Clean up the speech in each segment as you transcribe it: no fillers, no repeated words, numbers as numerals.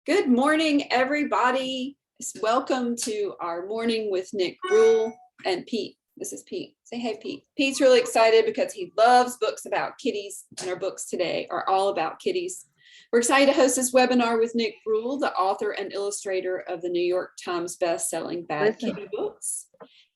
Good morning, everybody. Welcome to our morning with Nick Bruel and Pete. This is Pete. Say hey, Pete. Pete's really excited because he loves books about kitties, and our books today are all about kitties. We're excited to host this webinar with Nick Bruel, the author and illustrator of the New York Times best-selling Bad Kitty books.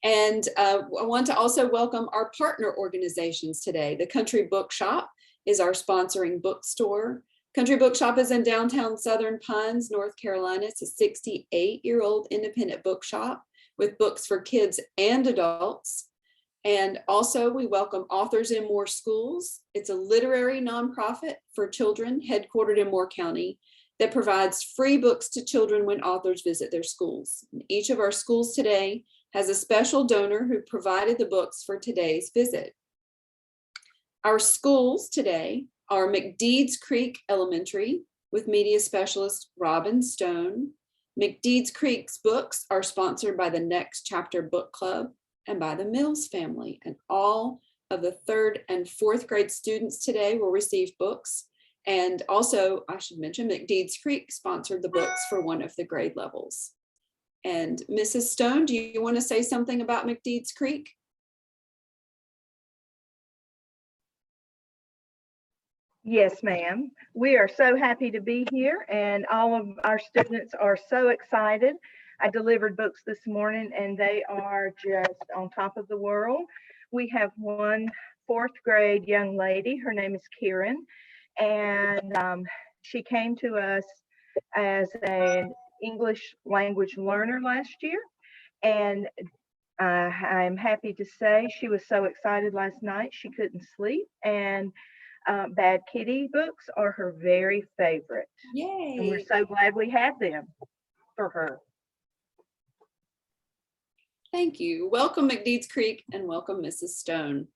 And I want to also welcome our partner organizations today. The Country Bookshop is our sponsoring bookstore. Country Bookshop is in downtown Southern Pines, North Carolina. It's a 68-year-old independent bookshop with books for kids and adults. And also we welcome Authors in Moore Schools. It's a literary nonprofit for children headquartered in Moore County that provides free books to children when authors visit their schools. Each of our schools today has a special donor who provided the books for today's visit. Our schools today are McDeeds Creek Elementary with media specialist Robin Stone. McDeeds Creek's books are sponsored by the Next Chapter Book Club and by the Mills family. And all of the 3rd and 4th grade students today will receive books. And also, I should mention, McDeeds Creek sponsored the books for one of the grade levels. And Mrs. Stone, do you want to say something about McDeeds Creek? Yes, ma'am. We are so happy to be here, and all of our students are so excited. I delivered books this morning, and they are just on top of the world. We have one 4th grade young lady. Her name is Kieran, and she came to us as an English language learner last year, and I'm happy to say she was so excited last night she couldn't sleep, and Bad Kitty books are her very favorite. Yay! And we're so glad we have them for her. Thank you. Welcome McDeeds Creek and welcome Mrs. Stone.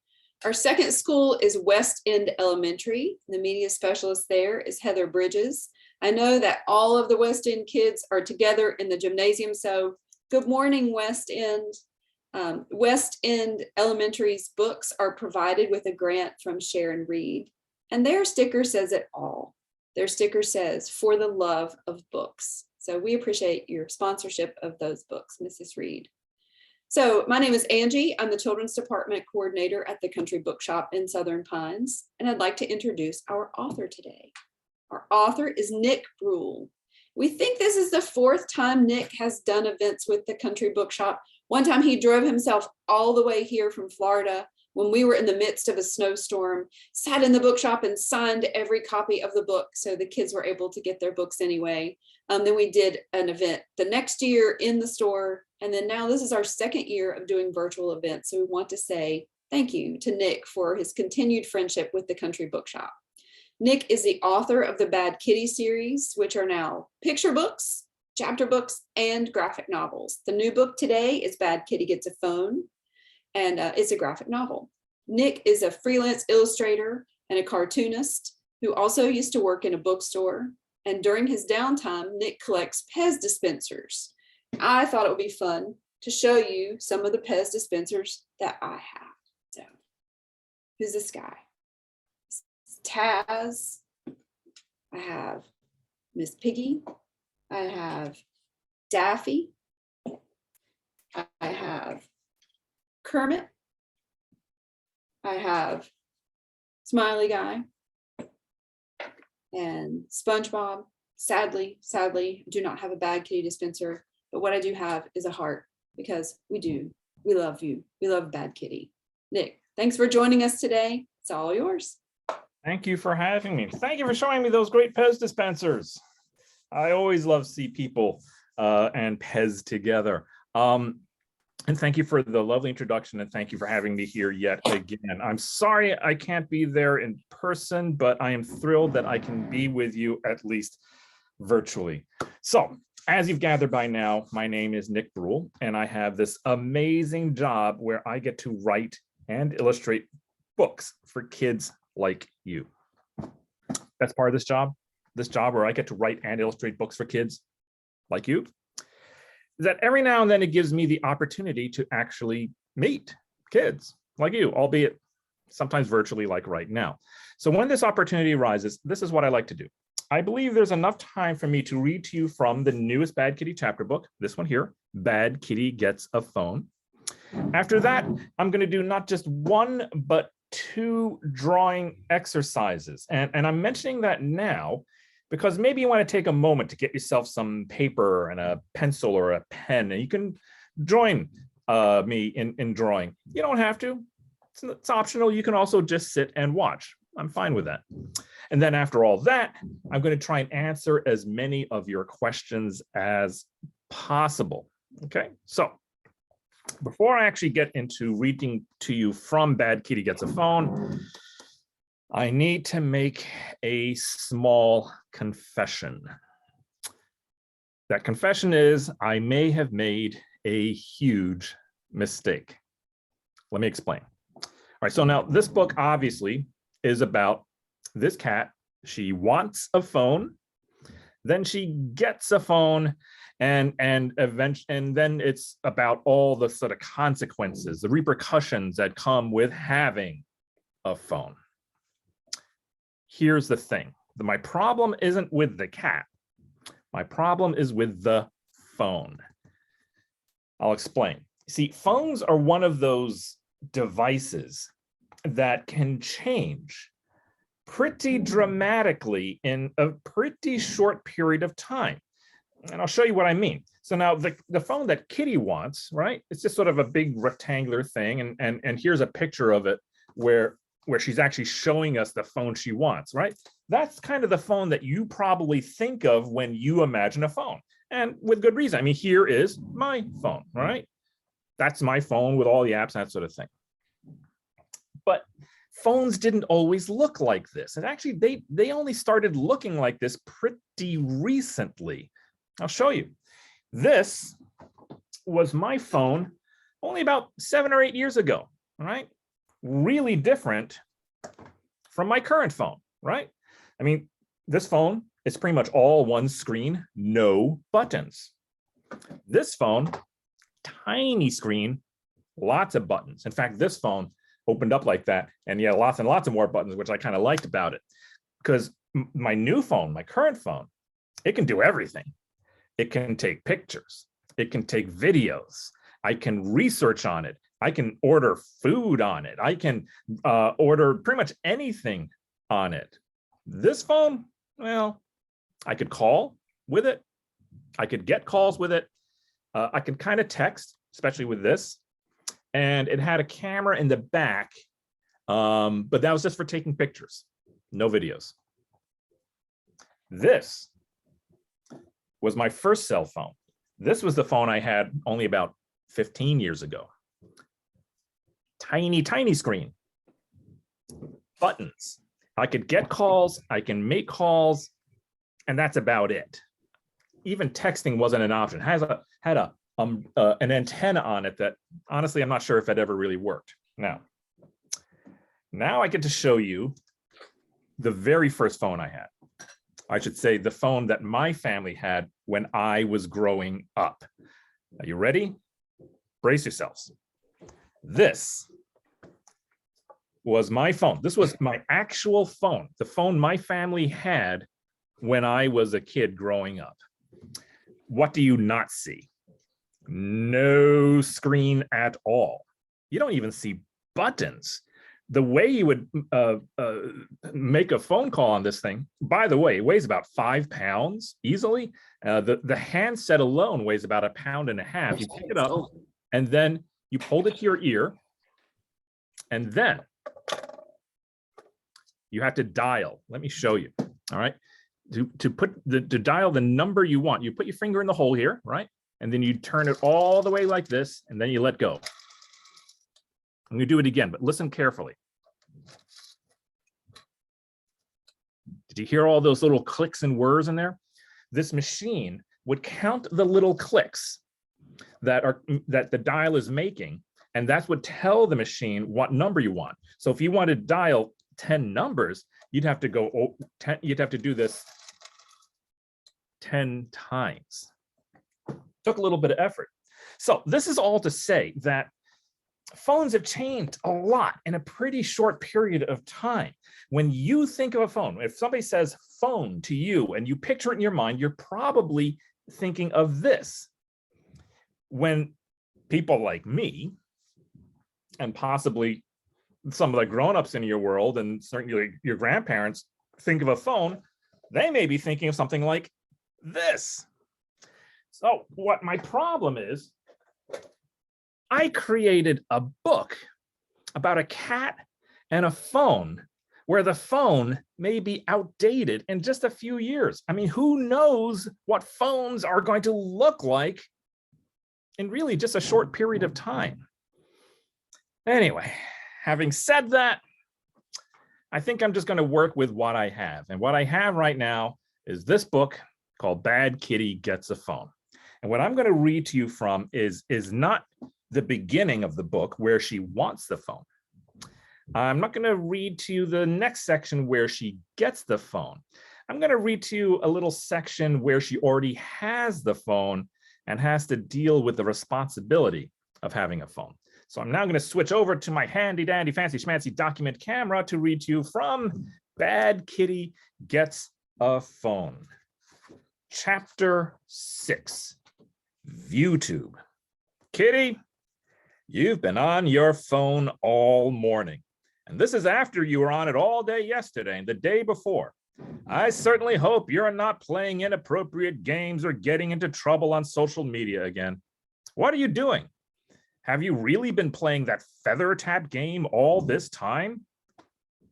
Our second school is West End Elementary. The media specialist there is Heather Bridges. I know that all of the West End kids are together in the gymnasium, so good morning, West End. West End Elementary's books are provided with a grant from Sharon Reed, and their sticker says it all. Their sticker says, "For the love of books." So we appreciate your sponsorship of those books, Mrs. Reed. So my name is Angie. I'm the Children's Department Coordinator at the Country Bookshop in Southern Pines, and I'd like to introduce our author today. Our author is Nick Bruel. We think this is the 4th time Nick has done events with the Country Bookshop. One time he drove himself all the way here from Florida when we were in the midst of a snowstorm, sat in the bookshop and signed every copy of the book so the kids were able to get their books anyway. Then we did an event the next year in the store, and then now this is our 2nd year of doing virtual events. So we want to say thank you to Nick for his continued friendship with the Country Bookshop. Nick is the author of the Bad Kitty series, which are now picture books, chapter books, and graphic novels. The new book today is Bad Kitty Gets a Phone, and it's a graphic novel. Nick is a freelance illustrator and a cartoonist who also used to work in a bookstore. And during his downtime, Nick collects Pez dispensers. I thought it would be fun to show you some of the Pez dispensers that I have. So, who's this guy? Taz. I have Miss Piggy. I have Daffy. I have Kermit. I have Smiley Guy and SpongeBob. Sadly, I do not have a Bad Kitty dispenser, but what I do have is a heart, because we love you. We love Bad Kitty. Nick, thanks for joining us today. It's all yours. Thank you for having me. Thank you for showing me those great Pez dispensers. I always love to see people and Pez together. And thank you for the lovely introduction, and thank you for having me here yet again. I'm sorry I can't be there in person, but I am thrilled that I can be with you at least virtually. So, as you've gathered by now, my name is Nick Bruel, and I have this amazing job where I get to write and illustrate books for kids like you. That's part of this job where I get to write and illustrate books for kids like you, is that every now and then it gives me the opportunity to actually meet kids like you, albeit sometimes virtually like right now. So when this opportunity arises, this is what I like to do. I believe there's enough time for me to read to you from the newest Bad Kitty chapter book, this one here, Bad Kitty Gets a Phone. After that, I'm going to do not just one, but two drawing exercises. And I'm mentioning that now because maybe you want to take a moment to get yourself some paper and a pencil or a pen, and you can join me in drawing. You don't have to. It's optional. You can also just sit and watch. I'm fine with that. And then after all that, I'm going to try and answer as many of your questions as possible. Okay, so before I actually get into reading to you from Bad Kitty Gets a Phone, I need to make a small confession. That confession is I may have made a huge mistake. Let me explain. All right, so now this book obviously is about this cat. She wants a phone, then she gets a phone, and then it's about all the sort of consequences, the repercussions that come with having a phone. Here's the thing. My problem isn't with the cat. My problem is with the phone. I'll explain. See, phones are one of those devices that can change pretty dramatically in a pretty short period of time. And I'll show you what I mean. So now the phone that Kitty wants, right? It's just sort of a big rectangular thing. And here's a picture of it where she's actually showing us the phone she wants, right? That's kind of the phone that you probably think of when you imagine a phone. And with good reason. I mean, here is my phone, right? That's my phone with all the apps and that sort of thing. But phones didn't always look like this. And actually, they only started looking like this pretty recently. I'll show you. This was my phone only about 7 or 8 years ago, right? Really different from my current phone, right? I mean, this phone is pretty much all one screen, no buttons. This phone, tiny screen, lots of buttons. In fact, this phone opened up like that, and yeah, lots and lots of more buttons, which I kind of liked about it. Because my new phone, my current phone, it can do everything. It can take pictures. It can take videos. I can research on it. I can order food on it. I can order pretty much anything on it. This phone, well, I could call with it. I could get calls with it. I could kind of text, especially with this. And it had a camera in the back, but that was just for taking pictures, no videos. This was my first cell phone. This was the phone I had only about 15 years ago. Tiny, tiny screen. Buttons. I could get calls, I can make calls, and that's about it. Even texting wasn't an option. It had an antenna on it that honestly, I'm not sure if it ever really worked. Now I get to show you the very first phone I had. I should say the phone that my family had when I was growing up. Are you ready? Brace yourselves. This was my phone. This was my actual phone, the phone my family had when I was a kid growing up. What do you not see? No screen at all. You don't even see buttons. The way you would make a phone call on this thing, by the way, it weighs about 5 pounds easily. The handset alone weighs about 1.5 pounds. You pick it up and then you hold it to your ear, and then you have to dial. Let me show you. All right. To dial the number you want, you put your finger in the hole here, right? And then you turn it all the way like this, and then you let go. I'm going to do it again, but listen carefully. Did you hear all those little clicks and whirs in there? This machine would count the little clicks that the dial is making, and that would tell the machine what number you want. So if you want to dial 10 numbers, you'd have to go 10, you'd have to do this 10 times. Took a little bit of effort. So this is all to say that phones have changed a lot in a pretty short period of time. When you think of a phone, if somebody says phone to you and you picture it in your mind, you're probably thinking of this. When people like me, and possibly some of the grown-ups in your world, and certainly your grandparents, think of a phone, they may be thinking of something like this. So what my problem is, I created a book about a cat and a phone where the phone may be outdated in just a few years. I mean, who knows what phones are going to look like in really just a short period of time. Anyway, having said that, I think I'm just going to work with what I have. And what I have right now is this book called Bad Kitty Gets a Phone. And what I'm going to read to you from is not the beginning of the book where she wants the phone. I'm not going to read to you the next section where she gets the phone. I'm going to read to you a little section where she already has the phone and has to deal with the responsibility of having a phone. So I'm now going to switch over to my handy dandy fancy schmancy document camera to read to you from Bad Kitty Gets a Phone. Chapter 6, ViewTube. Kitty, you've been on your phone all morning. And this is after you were on it all day yesterday and the day before. I certainly hope you're not playing inappropriate games or getting into trouble on social media again. What are you doing? Have you really been playing that feather tap game all this time?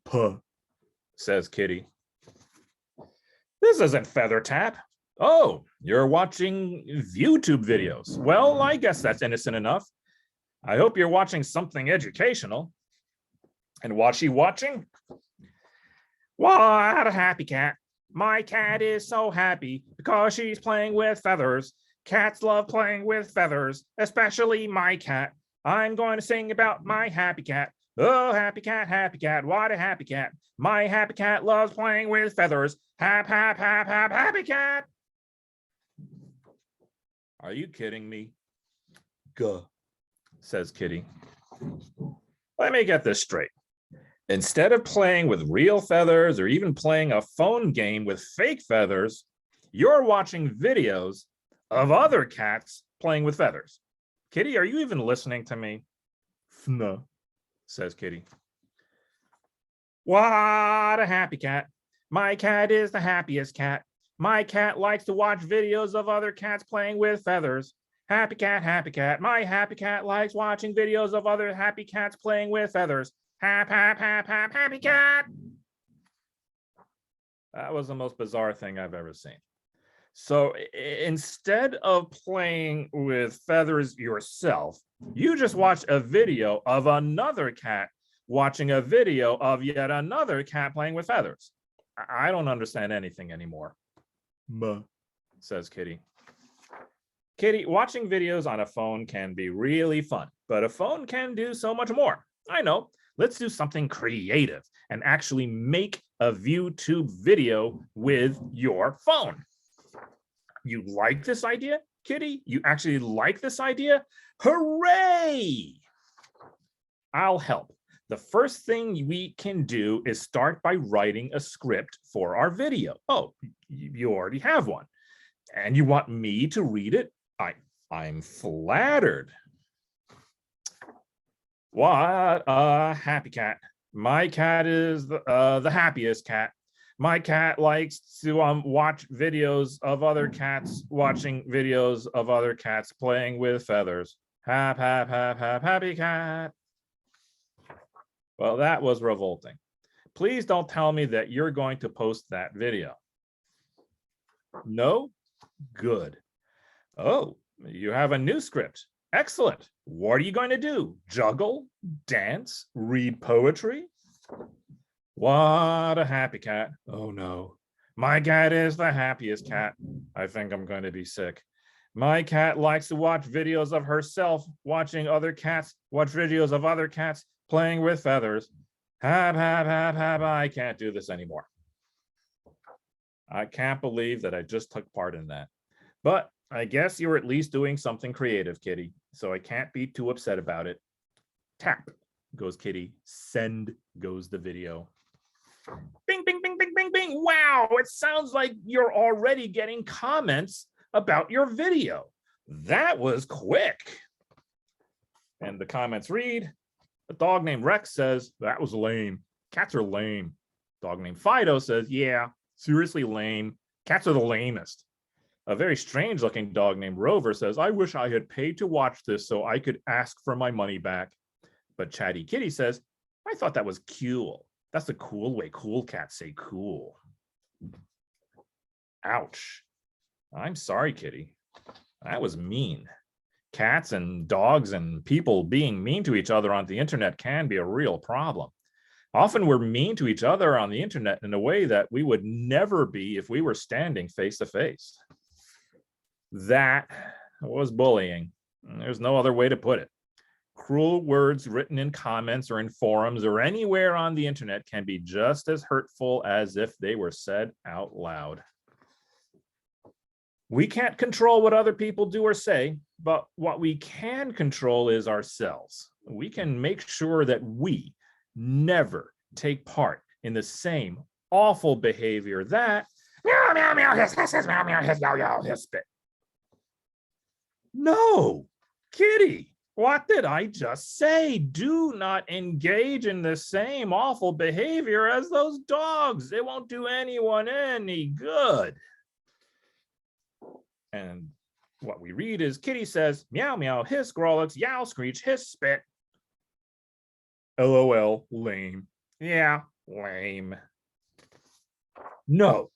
Puh, says Kitty. This isn't feather tap. Oh, you're watching YouTube videos. Well, I guess that's innocent enough. I hope you're watching something educational. And what's she watching? What a happy cat. My cat is so happy because she's playing with feathers. Cats love playing with feathers, especially my cat. I'm going to sing about my happy cat. Oh, happy cat, what a happy cat. My happy cat loves playing with feathers. Hap, hap, hap, hap, happy cat. Are you kidding me? Guh, says Kitty. Let me get this straight. Instead of playing with real feathers or even playing a phone game with fake feathers, you're watching videos of other cats playing with feathers. Kitty, are you even listening to me? No, says Kitty. What a happy cat. My cat is the happiest cat. My cat likes to watch videos of other cats playing with feathers. Happy cat, happy cat. My happy cat likes watching videos of other happy cats playing with feathers. Hap, hap, hap, hap, happy cat. That was the most bizarre thing I've ever seen. So instead of playing with feathers yourself, you just watched a video of another cat watching a video of yet another cat playing with feathers. I don't understand anything anymore. Muh, says Kitty. Kitty, watching videos on a phone can be really fun, but a phone can do so much more. I know. Let's do something creative and actually make a ViewTube video with your phone. You like this idea, Kitty? You actually like this idea? Hooray! I'll help. The first thing we can do is start by writing a script for our video. Oh, you already have one. And you want me to read it? I'm flattered. What a happy cat. My cat is the happiest cat. My cat likes to watch videos of other cats watching videos of other cats playing with feathers. Hap, hap, hap, hap, happy cat. Well, that was revolting. Please don't tell me that you're going to post that video. No? Good. Oh, you have a new script. Excellent. What are you going to do? Juggle, dance, read poetry? What a happy cat. Oh no. My cat is the happiest cat. I think I'm going to be sick. My cat likes to watch videos of herself watching other cats watch videos of other cats playing with feathers. Hap, hap, hap, hap. I can't do this anymore. I can't believe that I just took part in that. But I guess you're at least doing something creative, Kitty, so I can't be too upset about it. Tap goes Kitty. Send goes the video. Bing, bing, bing, bing, bing, bing. Wow, it sounds like you're already getting comments about your video. That was quick. And the comments read, a dog named Rex says, that was lame. Cats are lame. Dog named Fido says, yeah, seriously lame. Cats are the lamest. A very strange looking dog named Rover says, I wish I had paid to watch this so I could ask for my money back. But Chatty Kitty says, I thought that was cool. That's a cool way cool cats say cool. Ouch. I'm sorry, Kitty. That was mean. Cats and dogs and people being mean to each other on the internet can be a real problem. Often we're mean to each other on the internet in a way that we would never be if we were standing face to face. That was bullying. There's no other way to put it. Cruel words written in comments or in forums or anywhere on the internet can be just as hurtful as if they were said out loud. We can't control what other people do or say, but what we can control is ourselves. We can make sure that we never take part in the same awful behavior that meow, meow, meow, hiss, hiss, hiss, meow, meow, hiss, yow, yow, hiss, spit. No, Kitty, what did I just say? Do not engage in the same awful behavior as those dogs. It won't do anyone any good. And what we read is Kitty says, meow, meow, hiss, growlix, yow, screech, hiss, spit. LOL, lame. Yeah, lame. No,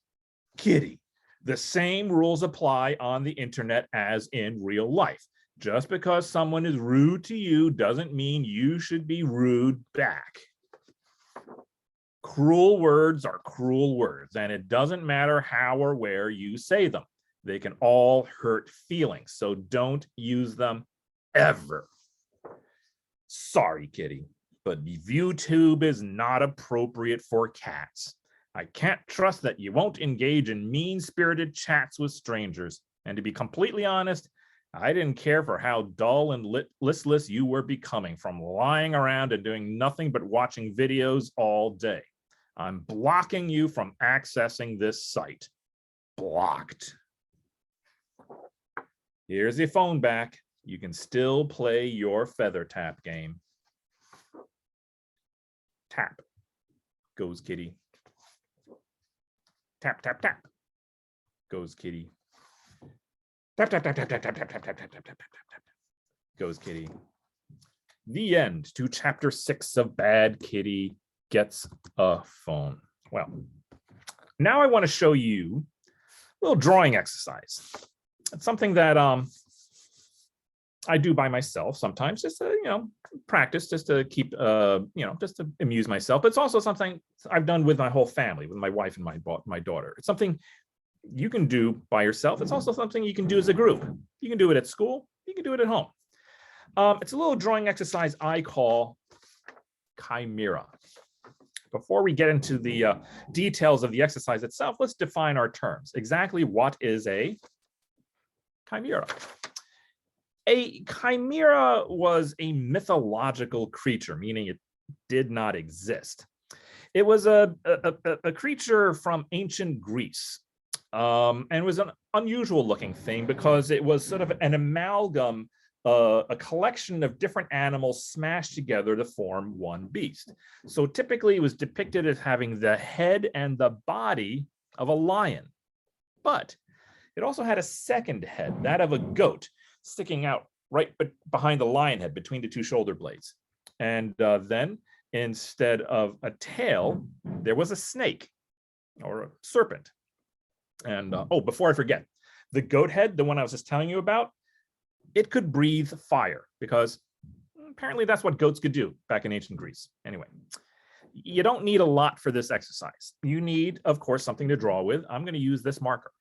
Kitty, the same rules apply on the internet as in real life. Just because someone is rude to you doesn't mean you should be rude back. Cruel words are cruel words, and it doesn't matter how or where you say them. They can all hurt feelings, so don't use them ever. Sorry, Kitty, but YouTube is not appropriate for cats. I can't trust that you won't engage in mean-spirited chats with strangers. And to be completely honest, I didn't care for how dull and listless you were becoming from lying around and doing nothing but watching videos all day. I'm blocking you from accessing this site. Blocked. Here's your phone back. You can still play your feather tap game. Tap goes Kitty. Tap, tap, tap goes Kitty. Tap, tap, tap, tap, tap, tap, tap, tap, tap, tap, tap, tap, tap, goes Kitty. The end to chapter 6 of Bad Kitty Gets a Phone. Well, now I want to show you a little drawing exercise. It's something that I do by myself sometimes, just to, practice, just to keep, just to amuse myself. But it's also something I've done with my whole family, with my wife and my daughter. It's something you can do by yourself. It's also something you can do as a group. You can do it at school. You can do it at home. It's a little drawing exercise I call chimera. Before we get into the details of the exercise itself, let's define our terms. Exactly what is a chimera? A chimera was a mythological creature, meaning it did not exist. It was a creature from ancient Greece. And it was an unusual looking thing because it was sort of an amalgam, a collection of different animals smashed together to form one beast. So typically it was depicted as having the head and the body of a lion. But it also had a second head, that of a goat, sticking out right behind the lion head between the two shoulder blades. And then instead of a tail, there was a snake or a serpent. And before I forget, the goat head, the one I was just telling you about, it could breathe fire because apparently that's what goats could do back in ancient Greece. Anyway, you don't need a lot for this exercise. You need, of course, something to draw with. I'm going to use this marker.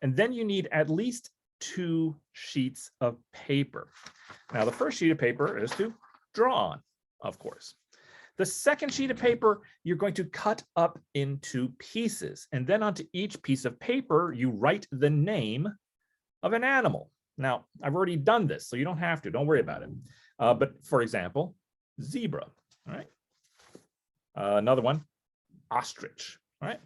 And then you need at least 2 sheets of paper. Now, the first sheet of paper is to draw on, of course. The second sheet of paper, you're going to cut up into pieces. And then onto each piece of paper, you write the name of an animal. Now, I've already done this, so you don't have to. Don't worry about it. But for example, zebra. All right. Another one, ostrich. All right.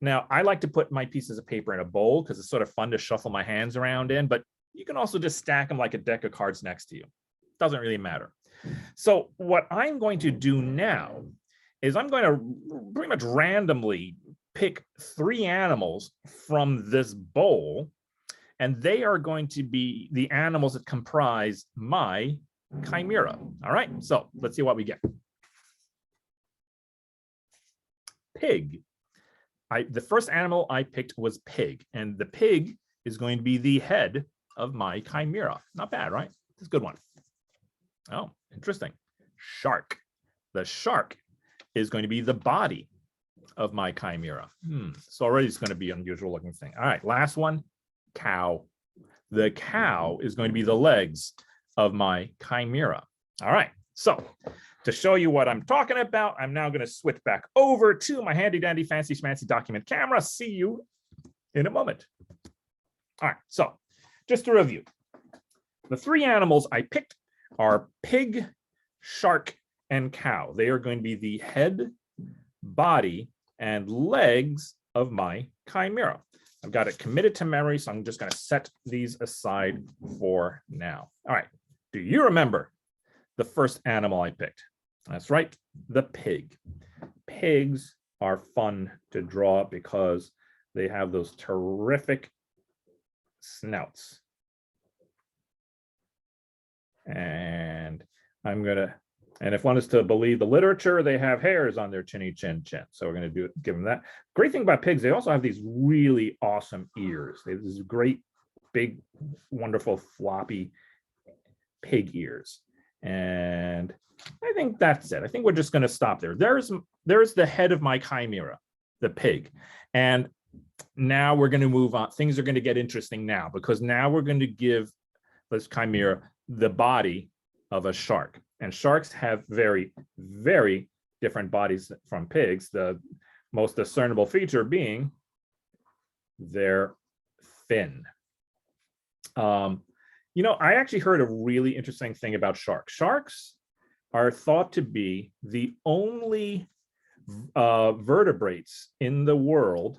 Now, I like to put my pieces of paper in a bowl because it's sort of fun to shuffle my hands around in, but you can also just stack them like a deck of cards next to you. Doesn't really matter. So what I'm going to do now is I'm going to pretty much randomly pick 3 animals from this bowl, and they are going to be the animals that comprise my chimera. All right, so let's see what we get. Pig. The first animal I picked was pig, and the pig is going to be the head of my chimera. Not bad, right? It's a good one. Oh, interesting. Shark. The shark is going to be the body of my chimera. So already it's going to be an unusual looking thing. All right, last one, cow. The cow is going to be the legs of my chimera. All right, so to show you what I'm talking about, I'm now going to switch back over to my handy dandy fancy schmancy document camera. See you in a moment. All right, so just to review, the 3 animals I picked are pig, shark, and cow. They are going to be the head, body, and legs of my chimera. I've got it committed to memory, so I'm just going to set these aside for now. All right, do you remember the first animal I picked? That's right, the pig. Pigs are fun to draw because they have those terrific snouts. And if one is to believe the literature, they have hairs on their chinny chin chin. So we're going to give them that. Great thing about pigs, they also have these really awesome ears. They have these great, big, wonderful, floppy pig ears. And I think that's it. I think we're just going to stop there. There's the head of my chimera, the pig. And now we're going to move on. Things are going to get interesting now, because now we're going to give this chimera the body of a shark. And sharks have very, very different bodies from pigs. The most discernible feature being their fin. You know, I actually heard a really interesting thing about sharks. Sharks are thought to be the only vertebrates in the world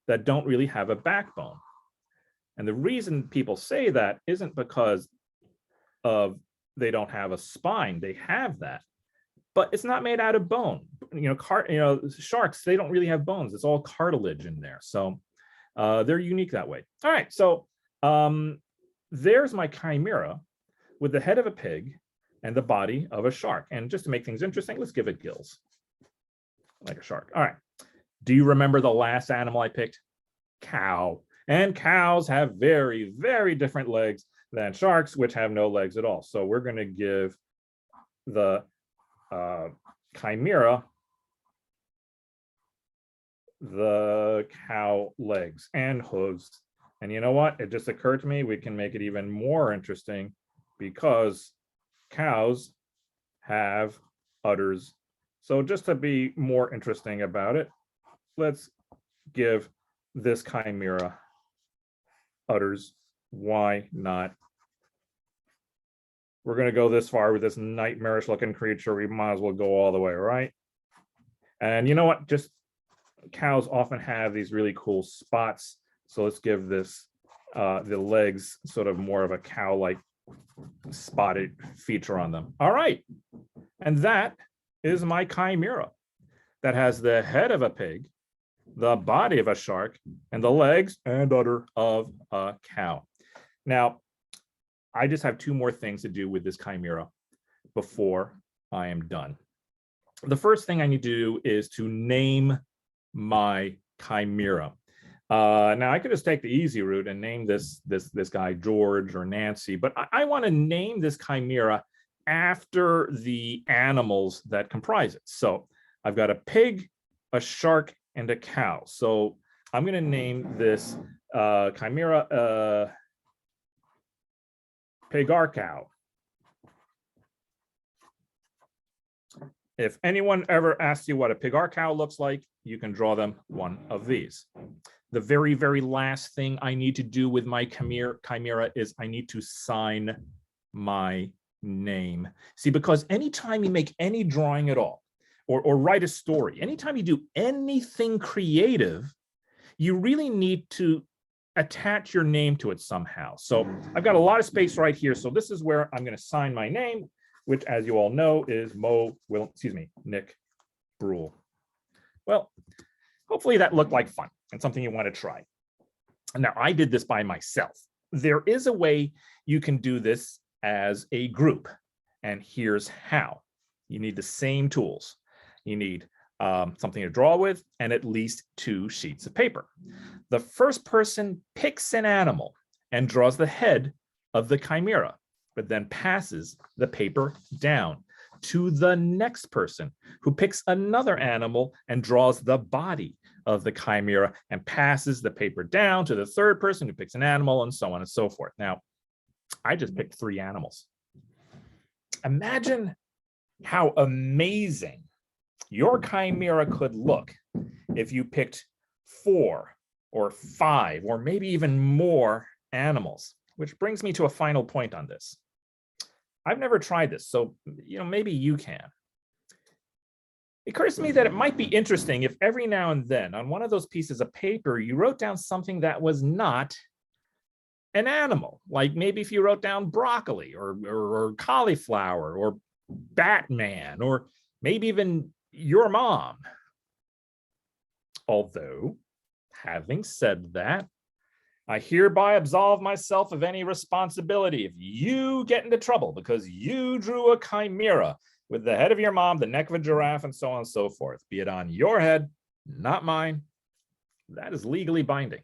that don't really have a backbone. And the reason people say that isn't because of they don't have a spine. They have that, but it's not made out of bone. Sharks, they don't really have bones. It's all cartilage in there. So they're unique that way. All right, so there's my chimera with the head of a pig and the body of a shark. And just to make things interesting, let's give it gills, like a shark. All right, do you remember the last animal I picked? Cow. And cows have very, very different legs than sharks, which have no legs at all. So we're going to give the chimera the cow legs and hooves. And you know what? It just occurred to me we can make it even more interesting because cows have udders. So just to be more interesting about it, let's give this chimera udders. Why not? We're going to go this far with this nightmarish looking creature. We might as well go all the way, right? And you know what? Just cows often have these really cool spots. So let's give this the legs sort of more of a cow-like spotted feature on them. All right. And that is my chimera that has the head of a pig, the body of a shark, and the legs and udder of a cow. Now, I just have 2 more things to do with this chimera before I am done. The first thing I need to do is to name my chimera. Now, I could just take the easy route and name this guy George or Nancy, but I want to name this chimera after the animals that comprise it. So I've got a pig, a shark, and a cow. So I'm going to name this chimera Pigarcow. If anyone ever asks you what a Pigarcow looks like, you can draw them one of these. The very, very last thing I need to do with my chimera is I need to sign my name. See, because anytime you make any drawing at all, or write a story, anytime you do anything creative, you really need to attach your name to it somehow. So I've got a lot of space right here. So this is where I'm going to sign my name, which, as you all know, is Nick Bruel. Well, hopefully that looked like fun and something you want to try. Now, I did this by myself. There is a way you can do this as a group, and here's how. You need the same tools. You need something to draw with and at least 2 sheets of paper. The first person picks an animal and draws the head of the chimera, but then passes the paper down to the next person, who picks another animal and draws the body of the chimera and passes the paper down to the third person, who picks an animal, and so on and so forth. Now, I just picked 3 animals. Imagine how amazing your chimera could look if you picked 4 or 5 or maybe even more animals, which brings me to a final point on this. I've never tried this, so maybe you can. It occurs to me that it might be interesting if every now and then on one of those pieces of paper you wrote down something that was not an animal, like maybe if you wrote down broccoli or cauliflower or Batman or maybe even your mom. Although, having said that, I hereby absolve myself of any responsibility if you get into trouble because you drew a chimera with the head of your mom, the neck of a giraffe, and so on and so forth. Be it on your head, not mine. That is legally binding.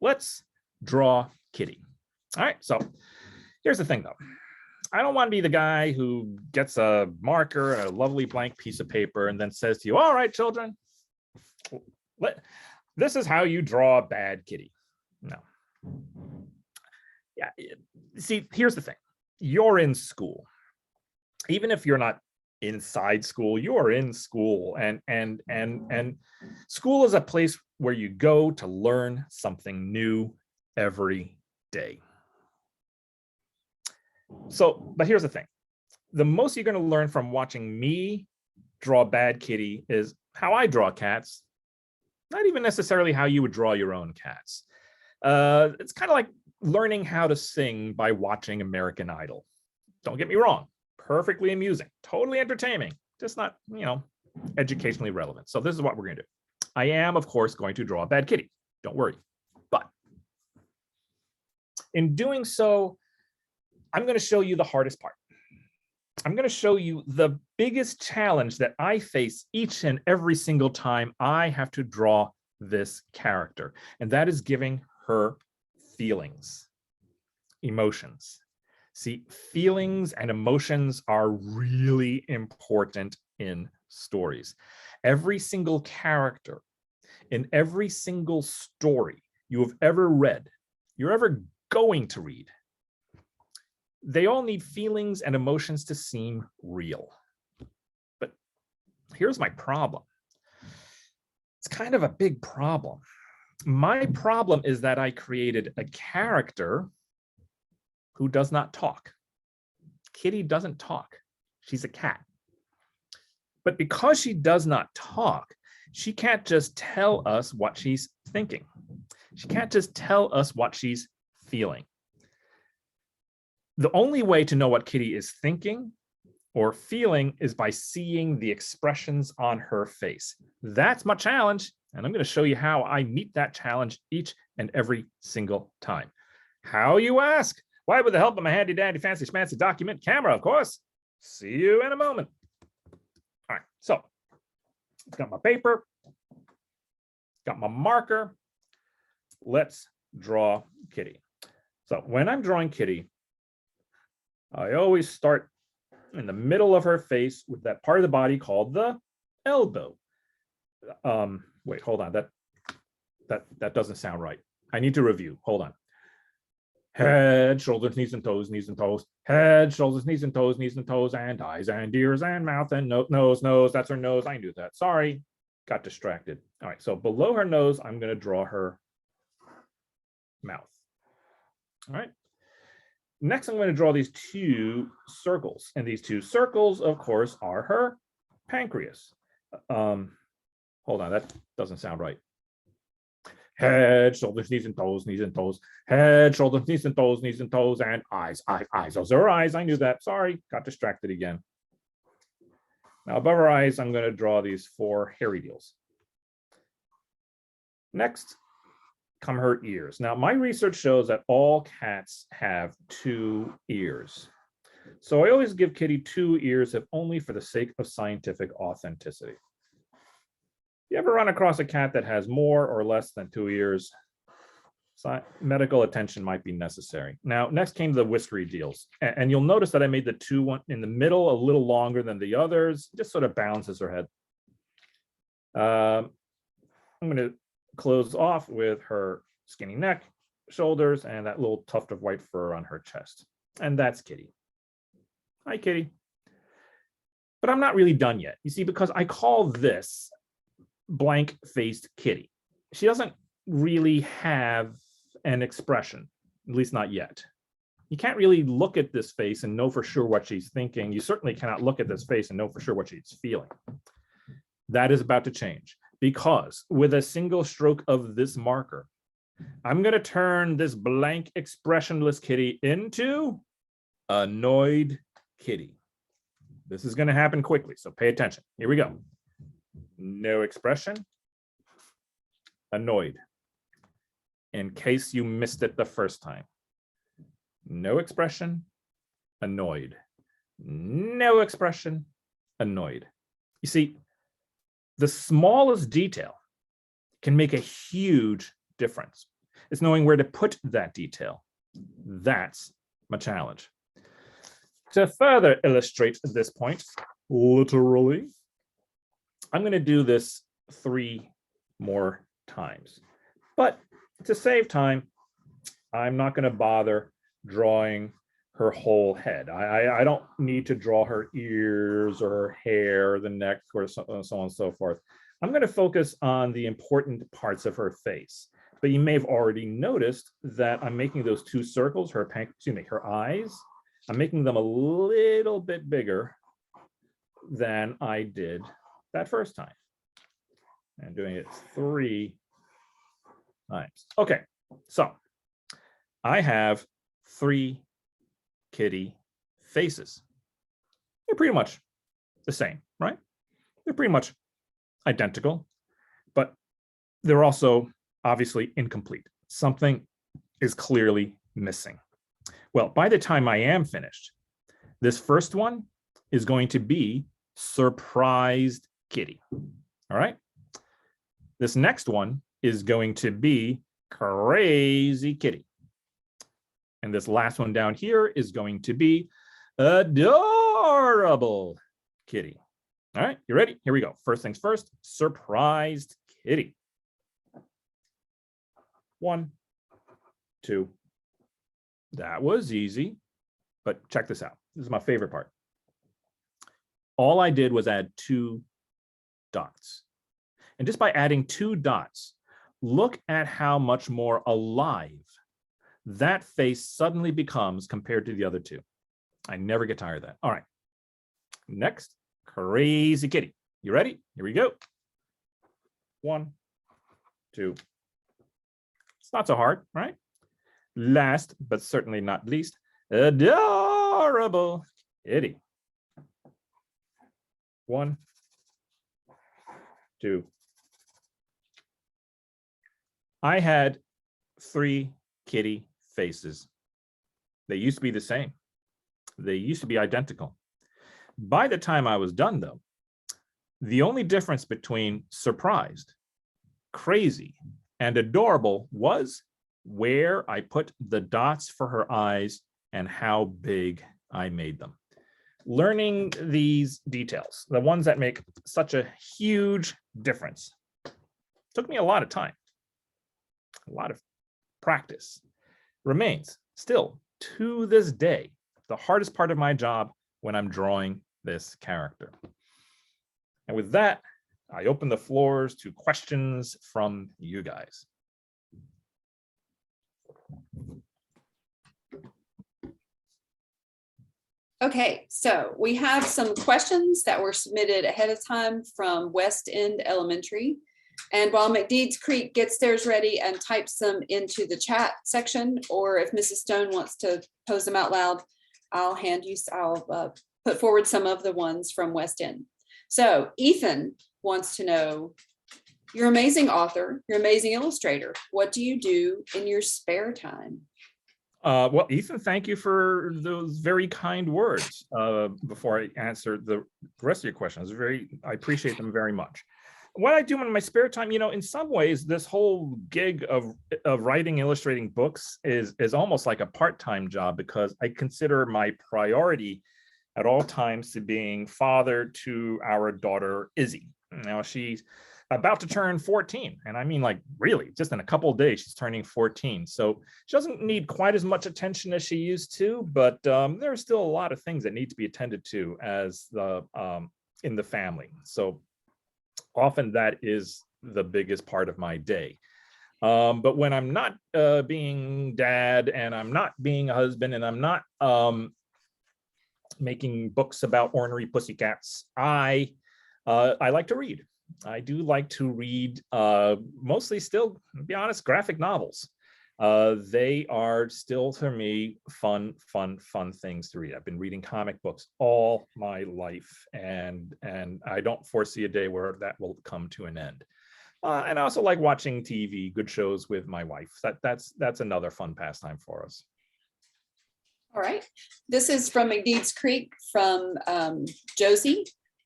Let's draw Kitty. All right, so here's the thing though. I don't want to be the guy who gets a marker and a lovely blank piece of paper and then says to you, all right, children, this is how you draw a bad kitty. No. Yeah, see, here's the thing. You're in school. Even if you're not inside school, you're in school. And school is a place where you go to learn something new every day. So, but here's the thing. The most you're going to learn from watching me draw bad kitty is how I draw cats, not even necessarily how you would draw your own cats. It's kind of like learning how to sing by watching American Idol. Don't get me wrong, perfectly amusing, totally entertaining, just not, educationally relevant. So this is what we're going to do. I am, of course, going to draw a bad kitty. Don't worry. But in doing so, I'm going to show you the hardest part. I'm going to show you the biggest challenge that I face each and every single time I have to draw this character, and that is giving her feelings, emotions. See, feelings and emotions are really important in stories. Every single character in every single story you have ever read, you're ever going to read, they all need feelings and emotions to seem real. But here's my problem. It's kind of a big problem. My problem is that I created a character who does not talk. Kitty doesn't talk. She's a cat. But because she does not talk, she can't just tell us what she's thinking. She can't just tell us what she's feeling. The only way to know what Kitty is thinking or feeling is by seeing the expressions on her face. That's my challenge, and I'm going to show you how I meet that challenge each and every single time. How, you ask? Why, with the help of my handy-dandy fancy-schmancy document camera, of course. See you in a moment. All right, so I've got my paper, got my marker. Let's draw Kitty. So when I'm drawing Kitty, I always start in the middle of her face with that part of the body called the elbow. Wait, hold on. That doesn't sound right. I need to review. Hold on. Head, shoulders, knees and toes, knees and toes. Head, shoulders, knees and toes, and eyes and ears and mouth and nose. That's her nose. I knew that. Sorry, got distracted. All right, so below her nose, I'm going to draw her mouth. All right. Next, I'm going to draw these two circles. And these two circles, of course, are her pancreas. Hold on, that doesn't sound right. Head, shoulders, knees and toes, knees and toes. Head, shoulders, knees and toes, knees and toes, and eyes, eyes, eyes. Those are her eyes. I knew that. Sorry, got distracted again. Now, above her eyes, I'm going to draw these four hairy deals. Next, come her ears. Now, my research shows that all cats have 2 ears. So I always give Kitty 2 ears, if only for the sake of scientific authenticity. You ever run across a cat that has more or less than 2 ears? Medical attention might be necessary. Now, next came the whiskery deals. And you'll notice that I made the 2 in the middle a little longer than the others, just sort of balances her head. I'm going to close off with her skinny neck, shoulders, and that little tuft of white fur on her chest. And that's Kitty. Hi, Kitty. But I'm not really done yet. You see, because I call this blank-faced Kitty. She doesn't really have an expression, at least not yet. You can't really look at this face and know for sure what she's thinking. You certainly cannot look at this face and know for sure what she's feeling. That is about to change, because with a single stroke of this marker, I'm going to turn this blank expressionless Kitty into annoyed Kitty. This is going to happen quickly, so pay attention. Here we go. No expression, annoyed. In case you missed it the first time. No expression, annoyed. No expression, annoyed. You see, the smallest detail can make a huge difference. It's knowing where to put that detail. That's my challenge. To further illustrate this point, literally, I'm going to do this 3 more times. But to save time, I'm not going to bother drawing her whole head. I don't need to draw her ears or her hair, the neck, or so on and so forth. I'm going to focus on the important parts of her face. But you may have already noticed that I'm making those 2 circles, her eyes, I'm making them a little bit bigger than I did that first time. And doing it 3 times. Okay, so I have 3 kitty faces. They're pretty much the same, right? They're pretty much identical, but they're also obviously incomplete. Something is clearly missing. Well, by the time I am finished, this first one is going to be surprised kitty. All right. This next one is going to be crazy kitty. And this last one down here is going to be adorable kitty. All right, you ready? Here we go. First things first, surprised kitty. 1, 2. That was easy, but check this out. This is my favorite part. All I did was add 2 dots. And just by adding 2 dots, look at how much more alive that face suddenly becomes compared to the other 2. I never get tired of that. All right. Next, crazy kitty. You ready? Here we go. 1, 2. It's not so hard, right? Last, but certainly not least, adorable kitty. 1, 2. I had 3 kitty faces. They used to be the same. They used to be identical. By the time I was done, though, the only difference between surprised, crazy, and adorable was where I put the dots for her eyes and how big I made them. Learning these details, the ones that make such a huge difference, took me a lot of time, a lot of practice. Remains still to this day the hardest part of my job when I'm drawing this character. And with that, I open the floors to questions from you guys. Okay, so we have some questions that were submitted ahead of time from West End Elementary. And while McDeeds Creek gets theirs ready and types them into the chat section, or if Mrs. Stone wants to pose them out loud, I'll put forward some of the ones from West End. So Ethan wants to know, you're an amazing author, you're an amazing illustrator. What do you do in your spare time? Well, Ethan, thank you for those very kind words. Before I answer the rest of your questions, I appreciate them very much. What I do in my spare time, in some ways, this whole gig of writing, illustrating books is almost like a part-time job, because I consider my priority at all times to being father to our daughter, Izzy. Now, she's about to turn 14. And I mean, like, really, just in a couple of days, she's turning 14. So she doesn't need quite as much attention as she used to, but there are still a lot of things that need to be attended to as in the family. So often that is the biggest part of my day. But when I'm not being dad, and I'm not being a husband, and I'm not making books about ornery pussycats, I like to read. I do like to read mostly still, to be honest, graphic novels. They are still, for me, fun things to read. I've been reading comic books all my life, and I don't foresee a day where that will come to an end. And I also like watching TV, good shows with my wife. That's another fun pastime for us. All right. This is from McDeeds Creek from Josie.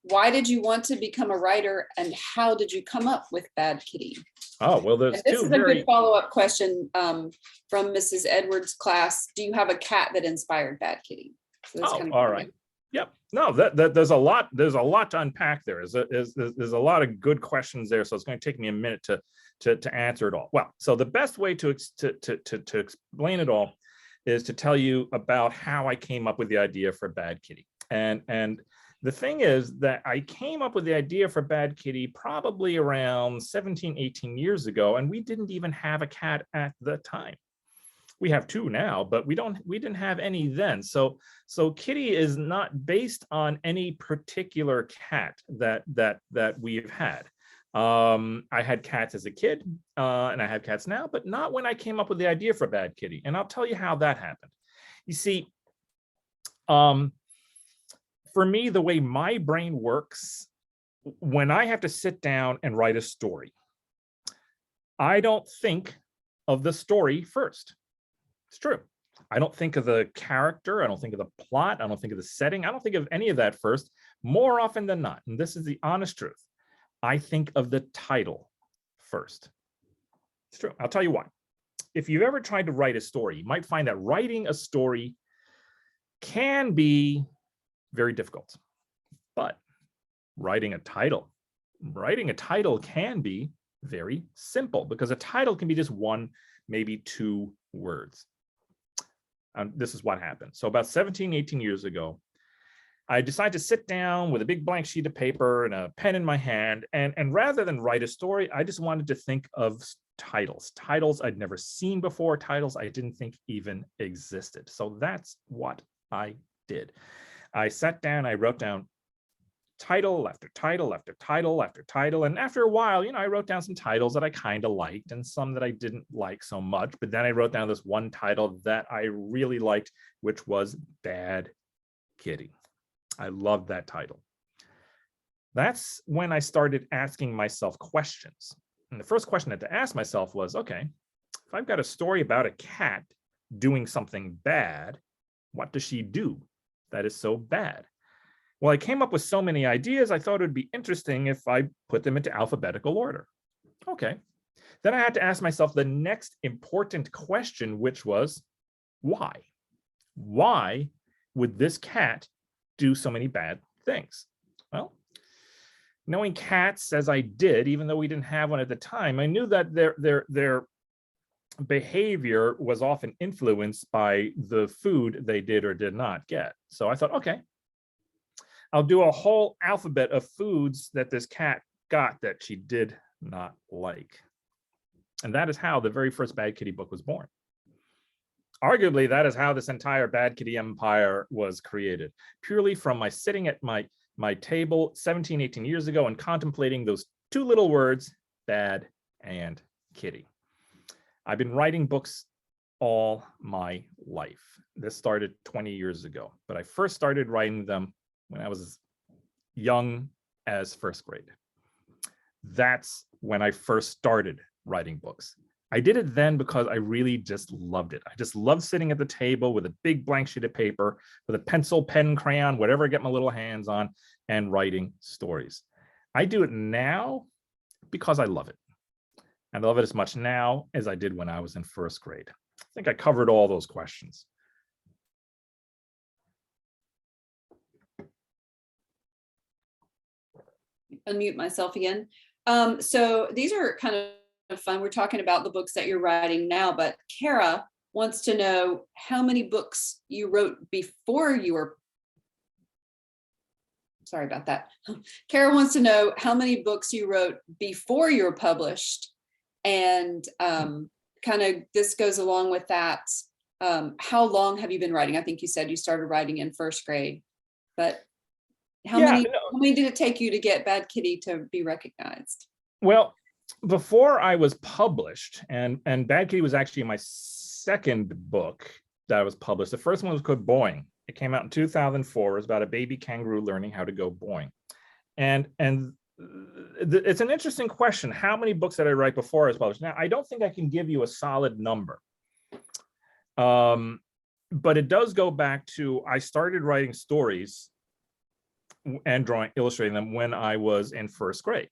Why did you want to become a writer, and how did you come up with Bad Kitty? Oh, well, there's this two is a good follow-up question from Mrs. Edwards' class. Do you have a cat that inspired Bad Kitty? So all right. Yep. No, there's a lot to unpack there. There's a lot of good questions there. So it's going to take me a minute to answer it all. Well, so the best way to explain it all is to tell you about how I came up with the idea for Bad Kitty. And the thing is that I came up with the idea for Bad Kitty probably around 17, 18 years ago, and we didn't even have a cat at the time. We have two now, but we didn't have any then. So Kitty is not based on any particular cat that we've had. I had cats as a kid, and I have cats now, but not when I came up with the idea for Bad Kitty. And I'll tell you how that happened. You see, for me, the way my brain works, when I have to sit down and write a story, I don't think of the story first. It's true. I don't think of the character. I don't think of the plot. I don't think of the setting. I don't think of any of that first, more often than not. And this is the honest truth. I think of the title first. It's true. I'll tell you why. If you've ever tried to write a story, you might find that writing a story can be very difficult. But writing a title can be very simple, because a title can be just one, maybe two words. This is what happened. So about 17, 18 years ago, I decided to sit down with a big blank sheet of paper and a pen in my hand. And rather than write a story, I just wanted to think of titles I'd never seen before, titles I didn't think even existed. So that's what I did. I sat down, I wrote down title after title after title after title. And after a while, I wrote down some titles that I kind of liked and some that I didn't like so much. But then I wrote down this one title that I really liked, which was Bad Kitty. I loved that title. That's when I started asking myself questions. And the first question I had to ask myself was, okay, if I've got a story about a cat doing something bad, what does she do that is so bad? Well, I came up with so many ideas, I thought it would be interesting if I put them into alphabetical order. Okay. Then I had to ask myself the next important question, which was, why? Why would this cat do so many bad things? Well, knowing cats as I did, even though we didn't have one at the time, I knew that their behavior was often influenced by the food they did or did not get. So I thought, okay, I'll do a whole alphabet of foods that this cat got that she did not like. And that is how the very first Bad Kitty book was born. Arguably, that is how this entire Bad Kitty empire was created, purely from my sitting at my table 17, 18 years ago and contemplating those two little words, bad and kitty. I've been writing books all my life. This started 20 years ago, but I first started writing them when I was as young as first grade. That's when I first started writing books. I did it then because I really just loved it. I just loved sitting at the table with a big blank sheet of paper, with a pencil, pen, crayon, whatever I get my little hands on, and writing stories. I do it now because I love it. And I love it as much now as I did when I was in first grade. I think I covered all those questions. Unmute myself again. So these are kind of fun. We're talking about the books that you're writing now, but Kara wants to know how many books you wrote before you were. Sorry about that. Kara wants to know how many books you wrote before you were published, and kind of this goes along with that. How long have you been writing? I think you said you started writing in first grade, but how many did it take you to get Bad Kitty to be recognized? Well, before I was published, and Bad Kitty was actually my second book that was published. The first one was called Boing. It came out in 2004. It was about a baby kangaroo learning how to go boing. And it's an interesting question. How many books did I write before I was published? Now, I don't think I can give you a solid number. But it does go back to, I started writing stories and illustrating them when I was in first grade.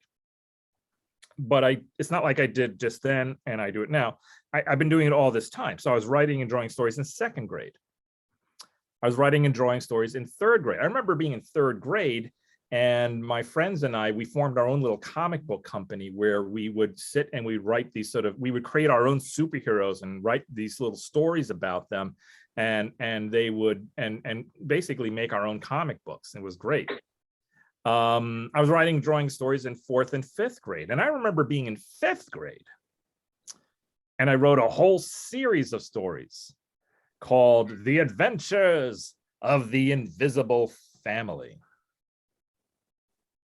But it's not like I did just then and I do it now. I've been doing it all this time. So I was writing and drawing stories in second grade. I was writing and drawing stories in third grade. I remember being in third grade, and my friends and we formed our own little comic book company where we would sit and we'd write these we would create our own superheroes and write these little stories about them. And they would, and basically make our own comic books. It was great. I was writing and drawing stories in fourth and fifth grade. And I remember being in fifth grade, and I wrote a whole series of stories called The Adventures of the Invisible Family.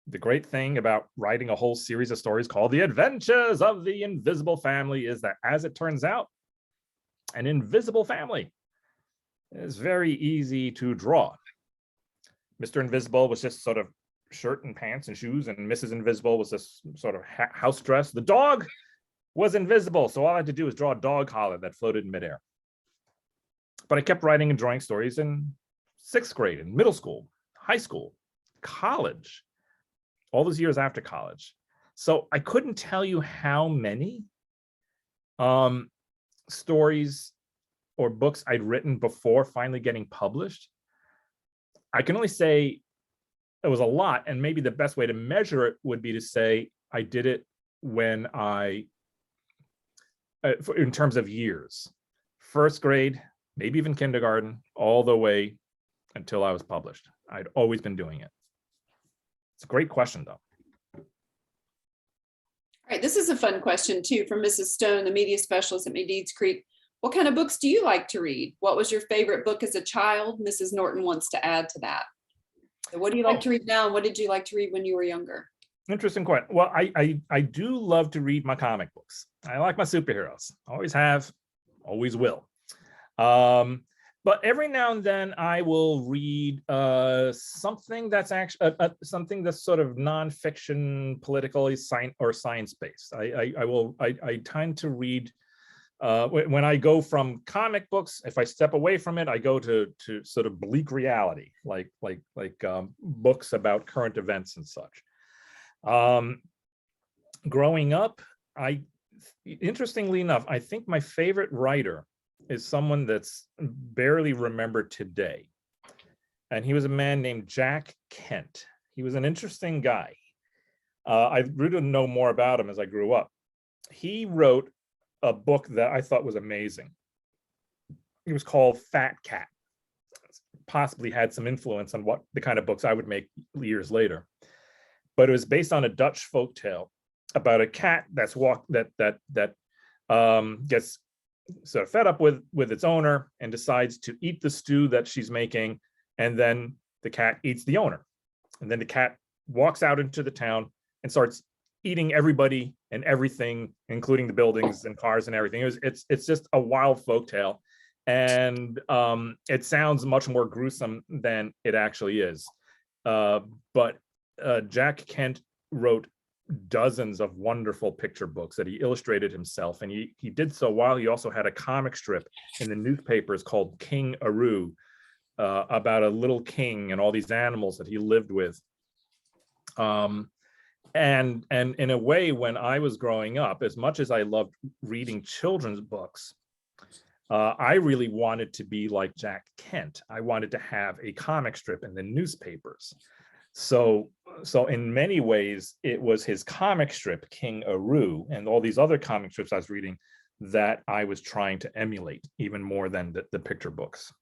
The great thing about writing a whole series of stories called The Adventures of the Invisible Family is that, as it turns out, an invisible family is very easy to draw. Mr. Invisible was just sort of shirt and pants and shoes, and Mrs. Invisible was this sort of house dress. The dog was invisible, so all I had to do was draw a dog collar that floated in midair. But I kept writing and drawing stories in sixth grade, in middle school, high school, college, all those years after college. So I couldn't tell you how many stories or books I'd written before finally getting published. I can only say it was a lot, and maybe the best way to measure it would be to say I did it when in terms of years, first grade, maybe even kindergarten, all the way until I was published. I'd always been doing it. It's a great question, though. All right, this is a fun question too from Mrs. Stone, the media specialist at McDeeds Creek. What kind of books do you like to read? What was your favorite book as a child? Mrs. Norton wants to add to that. So what do you like to read now? And what did you like to read when you were younger? Interesting question. Well, I do love to read my comic books. I like my superheroes. Always have, always will. But every now and then I will read something that's actually something that's sort of nonfiction, politically science-based. I tend to read when I go from comic books. If I step away from it, I go to sort of bleak reality, like books about current events and such. Growing up, interestingly enough, I think my favorite writer is someone that's barely remembered today. And he was a man named Jack Kent. He was an interesting guy. I grew to know more about him as I grew up. He wrote a book that I thought was amazing. It was called Fat Cat. Possibly had some influence on what the kind of books I would make years later. But it was based on a Dutch folktale about a cat that's gets so fed up with its owner and decides to eat the stew that she's making, and then the cat eats the owner, and then the cat walks out into the town and starts eating everybody and everything, including the buildings and cars and everything. It's just a wild folktale, and it sounds much more gruesome than it actually is. But Jack Kent wrote dozens of wonderful picture books that he illustrated himself, and he did so while he also had a comic strip in the newspapers called King Aru, about a little king and all these animals that he lived with. And in a way, when I was growing up, as much as I loved reading children's books, I really wanted to be like Jack Kent. I wanted to have a comic strip in the newspapers. So in many ways, it was his comic strip, King Aru, and all these other comic strips I was reading that I was trying to emulate even more than the picture books.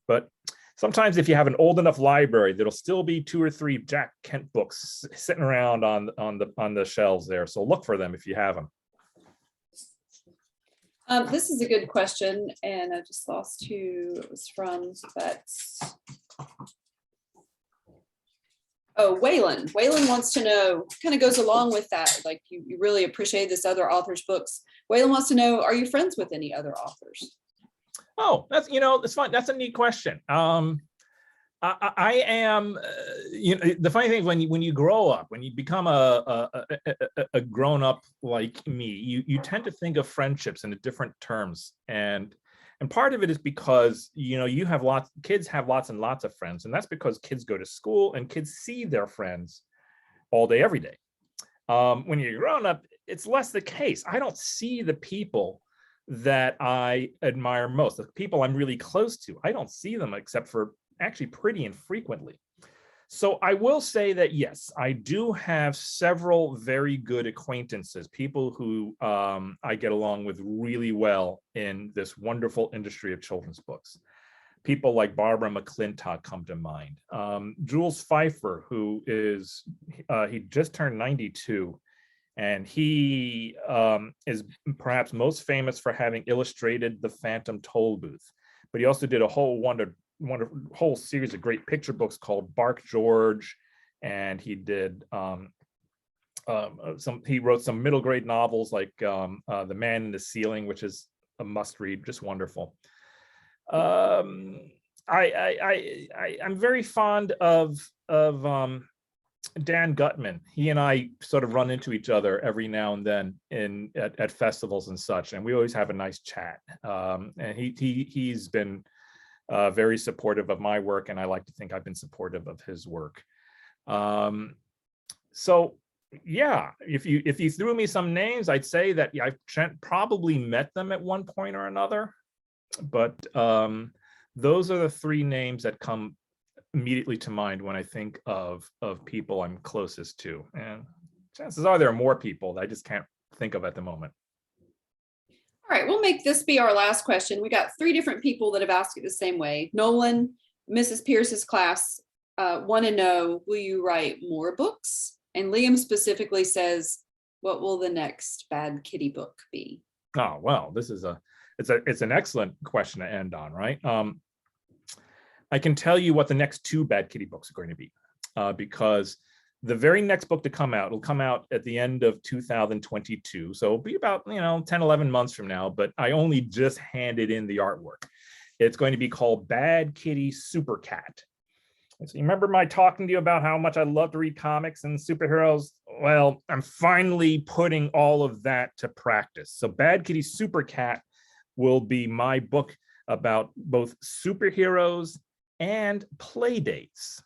But sometimes if you have an old enough library, there'll still be 2 or 3 Jack Kent books sitting around on the shelves there. So look for them if you have them. This is a good question, and I just lost who it was from, but oh, Waylon. Waylon wants to know, kind of goes along with that, like you really appreciate this other author's books. Waylon wants to know, are you friends with any other authors? Oh, that's, it's fun. That's a neat question. I am, the funny thing is when you grow up, when you become a grown up like me, you tend to think of friendships in different terms, and part of it is because kids have lots and lots of friends, and that's because kids go to school and kids see their friends all day every day. When you're grown up, it's less the case. I don't see the people that I admire most, the people I'm really close to. I don't see them except for actually pretty infrequently. So I will say that, yes, I do have several very good acquaintances, people who I get along with really well in this wonderful industry of children's books. People like Barbara McClintock come to mind. Jules Pfeiffer, who is, he just turned 92, and he is perhaps most famous for having illustrated The Phantom Toll Booth, but he also did a whole whole series of great picture books called Bark George, and he did he wrote some middle grade novels like The Man in the Ceiling, which is a must read, just wonderful. I'm very fond of Dan Gutman. He and I sort of run into each other every now and then at festivals and such, and we always have a nice chat. And he's been very supportive of my work, and I like to think I've been supportive of his work. So yeah, if you threw me some names, I'd say that I've probably met them at one point or another, but those are the 3 names that come immediately to mind when I think of people I'm closest to, and chances are there are more people that I just can't think of at the moment. All right, we'll make this be our last question. We got 3 different people that have asked it the same way. Nolan, Mrs. Pierce's class, want to know, will you write more books? And Liam specifically says, what will the next Bad Kitty book be? Oh, well, this is it's an excellent question to end on, right? I can tell you what the next 2 Bad Kitty books are going to be, because the very next book to come out will come out at the end of 2022. So it'll be about 10, 11 months from now, but I only just handed in the artwork. It's going to be called Bad Kitty Super Cat. So you remember my talking to you about how much I love to read comics and superheroes? Well, I'm finally putting all of that to practice. So Bad Kitty Super Cat will be my book about both superheroes and play dates.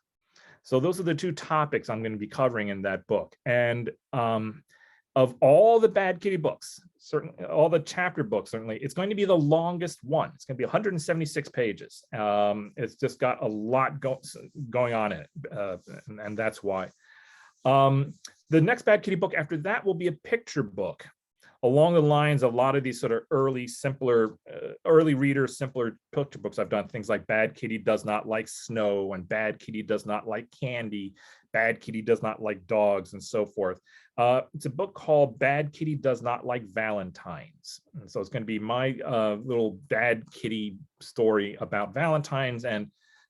So those are the 2 topics I'm going to be covering in that book. And of all the Bad Kitty books, certainly all the chapter books, certainly it's going to be the longest one. It's going to be 176 pages. It's just got a lot going on in it, and that's why. The next Bad Kitty book after that will be a picture book. along the lines of a lot of these sort of early, simpler, early readers, simpler picture books. I've done things like Bad Kitty Does Not Like Snow and Bad Kitty Does Not Like Candy, Bad Kitty Does Not Like Dogs, and so forth. It's a book called Bad Kitty Does Not Like Valentines. And so it's going to be my little Bad Kitty story about Valentines. And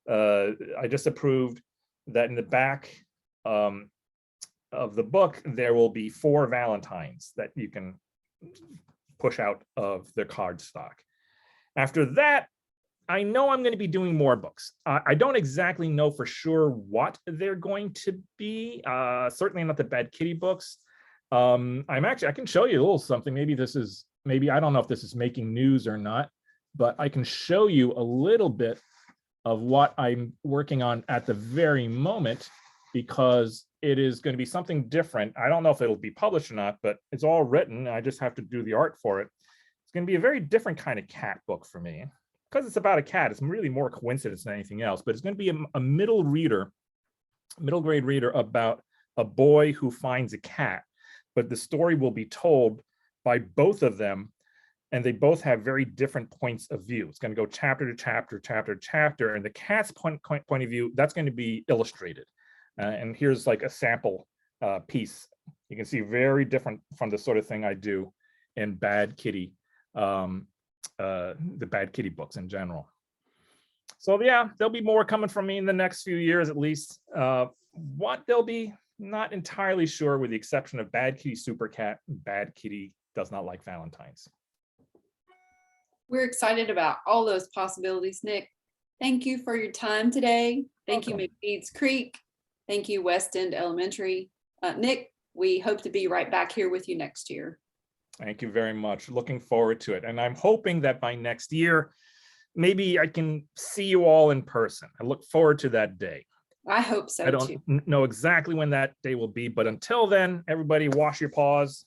I just approved that in the back of the book, there will be 4 Valentines that you can push out of the cardstock. After that, I know I'm going to be doing more books. I don't exactly know for sure what they're going to be. Certainly not the Bad Kitty books. I can show you a little something. Maybe I don't know if this is making news or not, but I can show you a little bit of what I'm working on at the very moment, because it is going to be something different. I don't know if it'll be published or not, but it's all written. I just have to do the art for it. It's going to be a very different kind of cat book for me. Because it's about a cat, it's really more coincidence than anything else, but it's going to be a middle grade reader about a boy who finds a cat, but the story will be told by both of them, and they both have very different points of view. It's going to go chapter to chapter, chapter to chapter, and the cat's point of view, that's going to be illustrated. And here's like a sample piece. You can see very different from the sort of thing I do in Bad Kitty, the Bad Kitty books in general. So yeah, there'll be more coming from me in the next few years at least. What they'll be, not entirely sure, with the exception of Bad Kitty Super Cat and Bad Kitty Does Not Like Valentines. We're excited about all those possibilities, Nick. Thank you for your time today. Thank you, McDeeds Creek. Thank you, West End Elementary. Nick, we hope to be right back here with you next year. Thank you very much. Looking forward to it. And I'm hoping that by next year, maybe I can see you all in person. I look forward to that day. I hope so, I don't know exactly when that day will be, but until then, everybody wash your paws,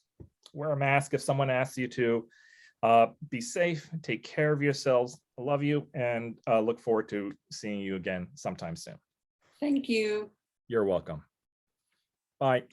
wear a mask if someone asks you to. Be safe, take care of yourselves. I love you, and look forward to seeing you again sometime soon. Thank you. You're welcome. Bye.